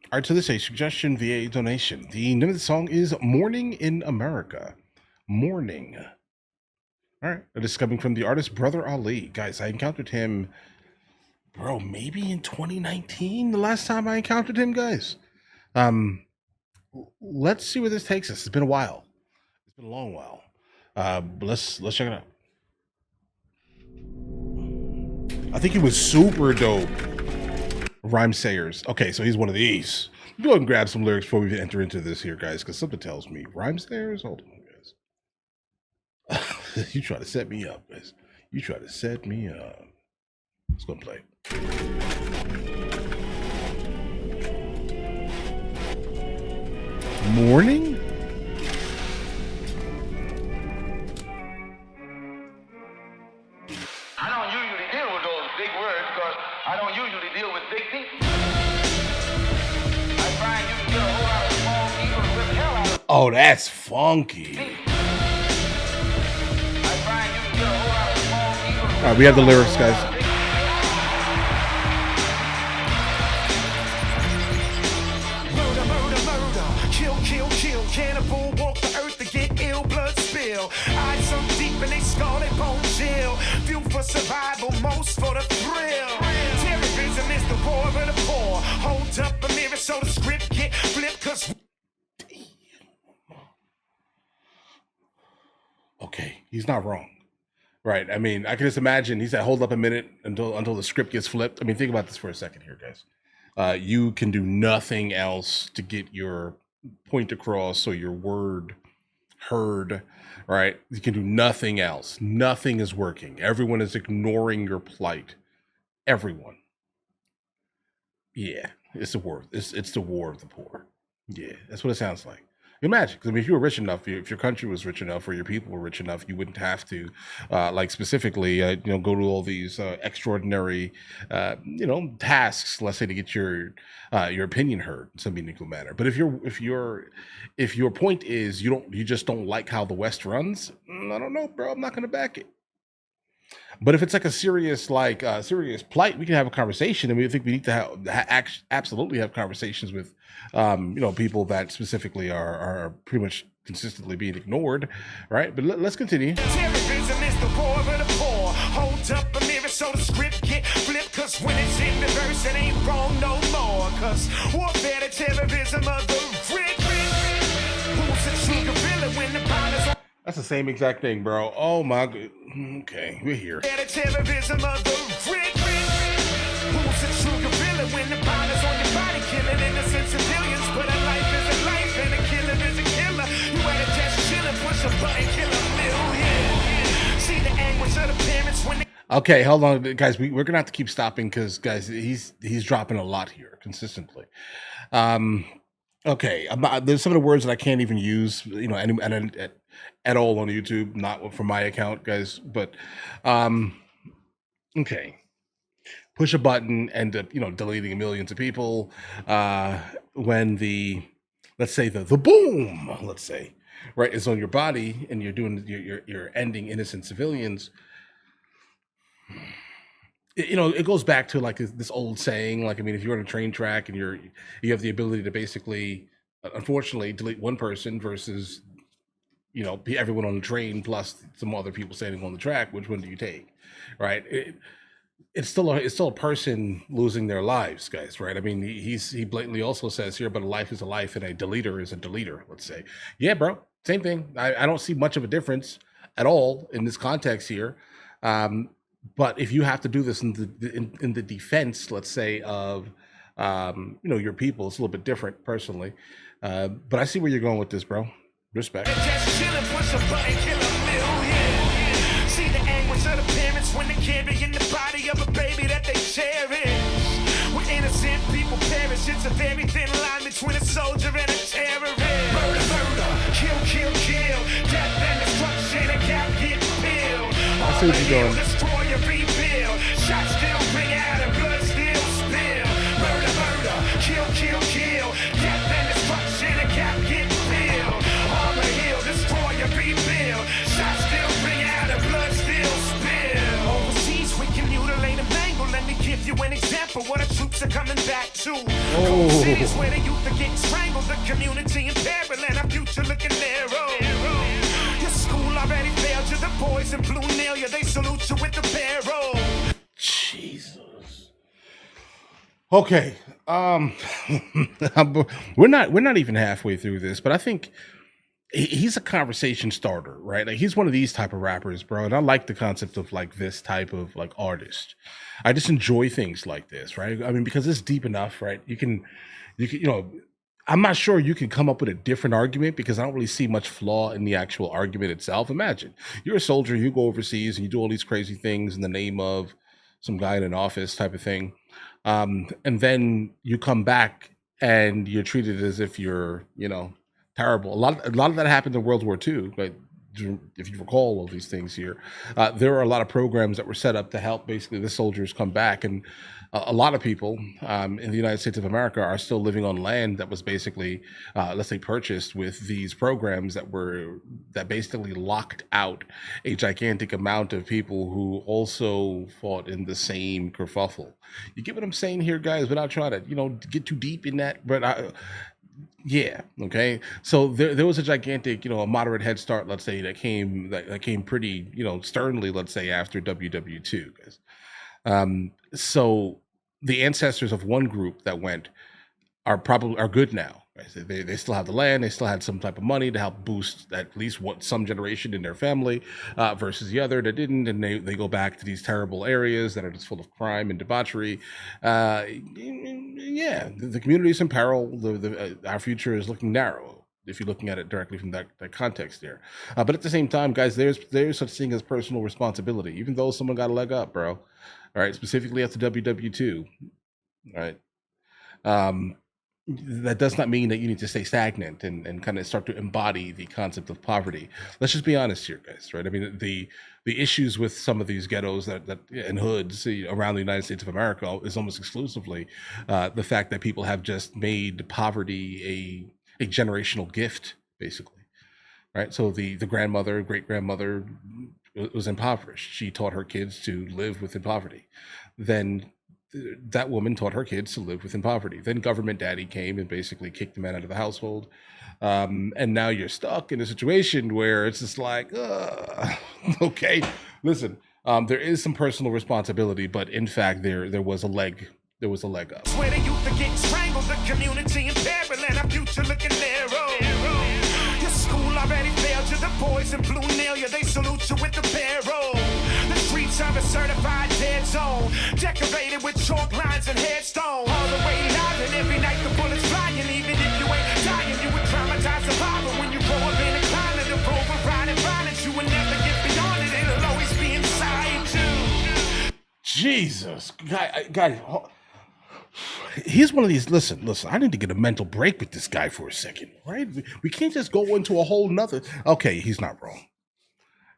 All right, so this is a suggestion via donation. The name of the song is Mourning in America. Mourning. All right, it is coming from the artist Brother Ali. Guys, I encountered him, bro, maybe in 2019, the last time I encountered him, guys. Um, let's see where this takes us. It's been a while. It's been a long while. But let's check it out. I think he was super dope. Rhyme sayers. Okay, so he's one of these. Go ahead and grab some lyrics before we enter into this here, guys, because something tells me rhyme sayers. Hold on, guys. You try to set me up, guys. You try to set me up. Let's go and play. Mourning? I don't usually deal with those big words because I don't usually deal with big people. I find you can get a whole lot of small people and whip hell out of Oh, that's funky. people. I find you can get a whole lot of small people and All right, we have the lyrics, guys. Murder, murder, murder. Kill, kill, kill. Cannibal walk the earth to get ill, blood spill. Eyes so deep and they scarlet bone chill. Fuel for survival, most for the thrill. Terrorism is the war of the poor. Hold up a mirror so the script get flipped, cause Okay, he's not wrong. Right. I mean, I can just imagine he said, hold up a minute until the script gets flipped. I mean, think about this for a second here, guys. You can do nothing else to get your point across or your word heard, right? You can do nothing else. Nothing is working. Everyone is ignoring your plight. Everyone. Yeah, it's the war. It's the war of the poor. Yeah, that's what it sounds like. Imagine, because I mean, if you were rich enough, if your country was rich enough, or your people were rich enough, you wouldn't have to, like specifically, go to all these extraordinary, tasks. Let's say to get your opinion heard in some meaningful manner. But if your point is you just don't like how the West runs, I don't know, bro. I'm not going to back it. But if it's like a serious plight, we can have a conversation, and we think we need to absolutely have conversations with, people that specifically are pretty much consistently being ignored, right? But let's continue. terrorism is the war of the poor. Hold up a mirror so the script get flipped, cause when it's in reverse, it ain't wrong no more. Cause warfare, the terrorism of the rich. Who's the true gorilla when the bonnet's on? That's the same exact thing, bro. Oh my god. Okay, we're here. The terrorism of the rich. Who's the true gorilla when the bonnet's on your body, killing innocent civilians? But a life is a life and a killer is a killer. You had to just chill and push a button, kill a million. See the anguish of the parents when they Okay, hold on, guys. We're gonna have to keep stopping because, guys, he's dropping a lot here consistently. Um, okay, there's some of the words that I can't even use, at all on YouTube, not from my account, guys. But okay, push a button and deleting millions of people when let's say the boom, let's say, right, is on your body and you're ending innocent civilians. It goes back to like this old saying, like, I mean, if you're on a train track and you have the ability to basically, unfortunately, delete one person versus everyone on the train plus some other people standing on the track, which one do you take, right? It's still a person losing their lives, guys, right? I mean, he blatantly also says here, but a life is a life and a deleter is a deleter, let's say. Yeah, bro, same thing. I don't see much of a difference at all in this context here. But if you have to do this in the defense, let's say, of your people, it's a little bit different personally. But I see where you're going with this, bro. Respect. just chill and push a button, kill a million. See the anguish of the parents when they carry in the body of a baby that they cherish. When innocent people perish, it's a very thin line between a soldier and a terrorist. Murder, murder, kill, kill, kill. Death and destruction, a cap get peeled. I see what you're doing. Destroy and rebuild. Shots still ring out and blood still spill. Murder, murder, kill, kill, kill. Death and destruction, a cap get peeled. Armor heal, destroy and rebuild. Shots still ring out and blood still spill. Overseas we can mutilate and mangle. Let me give you an example what our troops are coming back to. Oh. Cities It's where the youth are getting strangled, the community in peril, and our future looking narrow. Your school already failed you, the boys in blue nail you, they salute you with the barrel. Jesus. Okay. we're not even halfway through this, but I think he's a conversation starter, right? Like he's one of these type of rappers, bro. And I like the concept of like this type of like artist. I just enjoy things like this, right? I mean, because it's deep enough, right? You can, I'm not sure you can come up with a different argument because I don't really see much flaw in the actual argument itself. Imagine you're a soldier, you go overseas and you do all these crazy things in the name of some guy in an office type of thing. And then you come back and you're treated as if you're, terrible. A lot of that happened in World War II, but if you recall all these things here, there are a lot of programs that were set up to help basically the soldiers come back. And a lot of people in the United States of America are still living on land that was basically, let's say, purchased with these programs that basically locked out a gigantic amount of people who also fought in the same kerfuffle. You get what I'm saying here, guys? Without trying to, get too deep in that, but yeah. Okay. So there was a gigantic, a moderate head start, let's say, that came pretty, sternly, let's say, after WW2, guys. So the ancestors of one group that went are good now. Right? They still have the land. They still had some type of money to help boost at least some generation in their family versus the other that didn't. And they go back to these terrible areas that are just full of crime and debauchery. Yeah, the community is in peril. Our future is looking narrow if you're looking at it directly from that context there. But at the same time, guys, there's such thing as personal responsibility, even though someone got a leg up, bro. All right, specifically after WW2. All right. That does not mean that you need to stay stagnant and kind of start to embody the concept of poverty. Let's just be honest here, guys, right? I mean, the issues with some of these ghettos that and hoods around the United States of America is almost exclusively the fact that people have just made poverty a generational gift, basically, right? So the grandmother, great-grandmother was impoverished. She taught her kids to live within poverty. Then that woman taught her kids to live within poverty. Then government daddy came and basically kicked the man out of the household. And now you're stuck in a situation where it's just like, okay, listen, there is some personal responsibility, but in fact, there was a leg up. Where the youth are getting strangled, the community in peril, and our future looking narrow. Your school already failed you, the boys in blue nail you, they salute you with the barrel. The streets are a certified dead zone, decorated with chalk lines and headstones. All the way live, and every night the bullets flying. Even if you ain't dying, you would traumatize survivor. When you grow up in a climate of overriding violence, you will never get beyond it. It'll always be inside you. Jesus, guys. He's one of these. Listen. I need to get a mental break with this guy for a second, right? We can't just go into a whole nother. Okay, he's not wrong.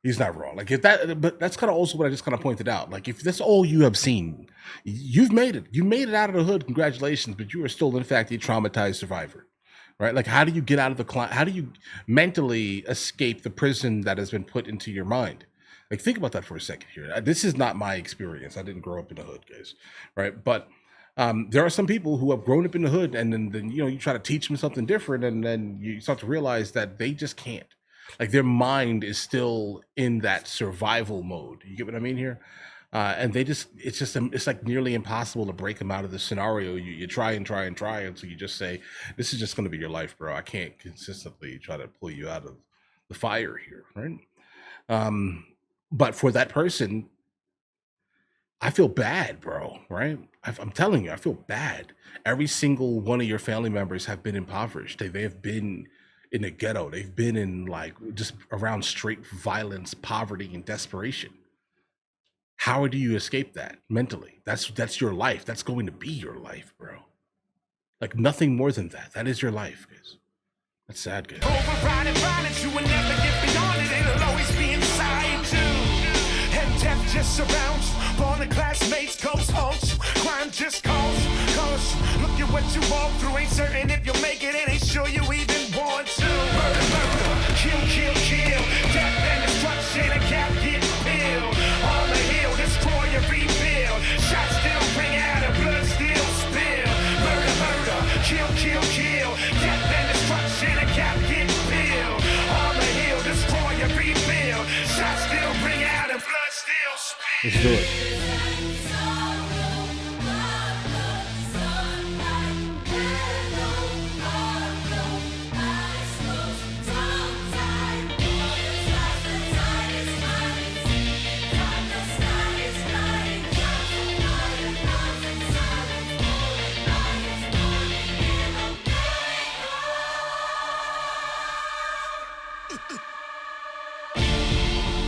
He's not wrong. Like if that, but that's kind of also what I just kind of pointed out. Like if that's all you have seen, you've made it. You made it out of the hood. Congratulations, but you are still, in fact, a traumatized survivor, right? Like how do you get out of how do you mentally escape the prison that has been put into your mind? Like think about that for a second here. This is not my experience. I didn't grow up in the hood, guys, right? But there are some people who have grown up in the hood, and then you try to teach them something different, and then you start to realize that they just can't. Like their mind is still in that survival mode. You get what I mean here? And it's like nearly impossible to break them out of the scenario. You try until you just say, this is just going to be your life, bro. I can't consistently try to pull you out of the fire here, right? But for that person, I feel bad, bro, right? I'm telling you, I feel bad. Every single one of your family members have been impoverished. They have been in a ghetto. They've been in like just around straight violence, poverty, and desperation. How do you escape that mentally? That's your life. That's going to be your life, bro. Like nothing more than that. That is your life, guys. That's sad, guys. Overriding violence, you will never get beyond it. It'll always be inside you. And death just surrounds you. Born to classmates, ghosts haunt you. Crime just calls you. Look at what you walk through. Ain't certain if you'll make it. And ain't sure you even want to. Murder, kill. Death and destruction. A cap get peeled. On the hill, destroy and rebuild. Shots still ring out and blood still spill. Murder, kill. Let's do it.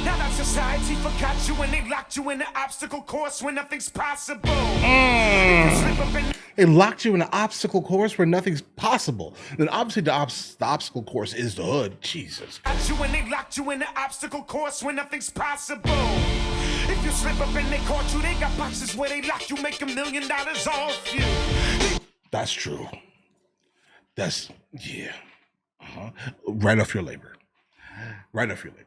Now that society forgot you and they locked you in the obstacle course where nothing's possible. Slip up and It locked you in an obstacle course where nothing's possible. Then obviously the obstacle course is the hood. Jesus. got you and they locked you in the obstacle course where nothing's possible. If you slip up and they caught you, they got boxes where they lock you, make $1 million off you. That's true. That's, yeah. Right off your labor. Right off your labor.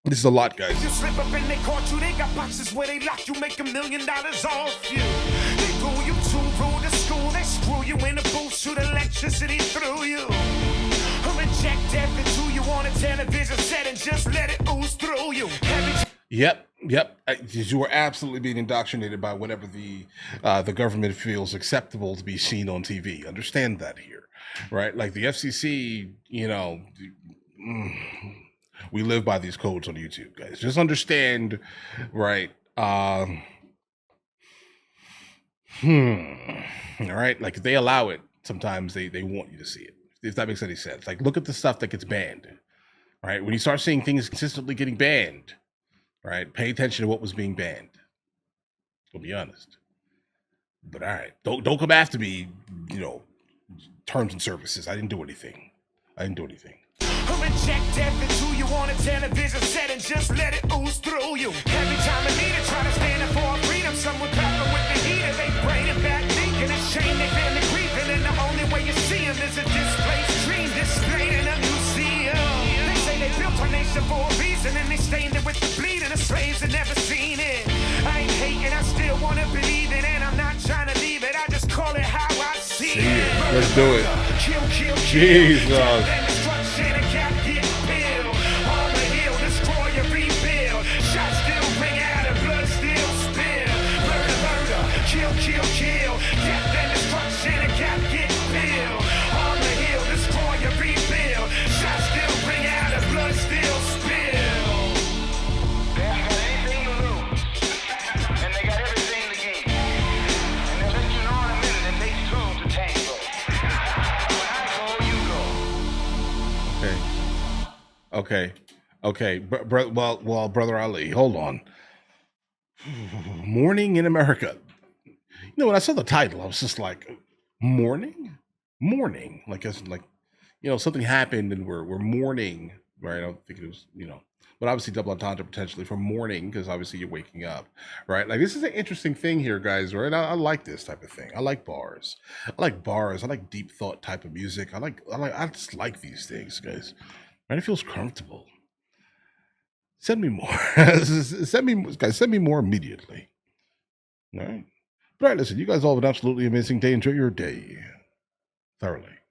This is a lot, guys. If you slip up and they caught you, they got boxes where they lock you, make $1 million off you. They pull you to rule the school, they screw you in the booth, shoot electricity through you. Or inject everything to you on a television set and just let it ooze through you. Yep. You are absolutely being indoctrinated by whatever the government feels acceptable to be seen on TV. Understand that here, right? Like the FCC, we live by these codes on YouTube, guys. Just understand, right? All right, like if they allow it, sometimes they want you to see it. If that makes any sense. Like look at the stuff that gets banned, right? When you start seeing things consistently getting banned, right? Pay attention to what was being banned. I'll be honest. But all right, don't come after me, terms and services. I didn't do anything. Or inject everything to you on a television set and just let it ooze through you. Every time a leader try to stand up for our freedom, someone pepper with the heater, they bringing back leaking. It's shame they family grieving, and the only way you see them is a displaced dream displayed in a museum. They say they built our nation for a reason, and they stained it with the bleed, and the slaves had never seen it. I ain't hating, I still wanna believe it, and I'm not trying to leave it. I just call it how I see it. Let's do it. Kill. Jesus. Death and destruction, and cap get billed. On the hill, destroy and rebuild. Shots still ring out and blood still spill. Murder. Kill. Death and destruction, and cap get billed. On the hill, destroy and rebuild. Shots still ring out and blood still spill. They haven't got anything to lose, and they got everything to gain. And they'll let you know in a minute it takes two to tango. When I go, you go. Okay. Well, Brother Ali, hold on. Mourning in America. When I saw the title, I was just like, mourning? Like, something happened and we're mourning, right? I don't think it was, but obviously double entendre potentially for mourning, because obviously you're waking up, right? Like, this is an interesting thing here, guys, right? I like this type of thing. I like bars. I like deep thought type of music. I just like these things, guys. Right? It feels comfortable. Send me more. Send me more immediately. All right. But all right, listen, you guys all have an absolutely amazing day. Enjoy your day thoroughly.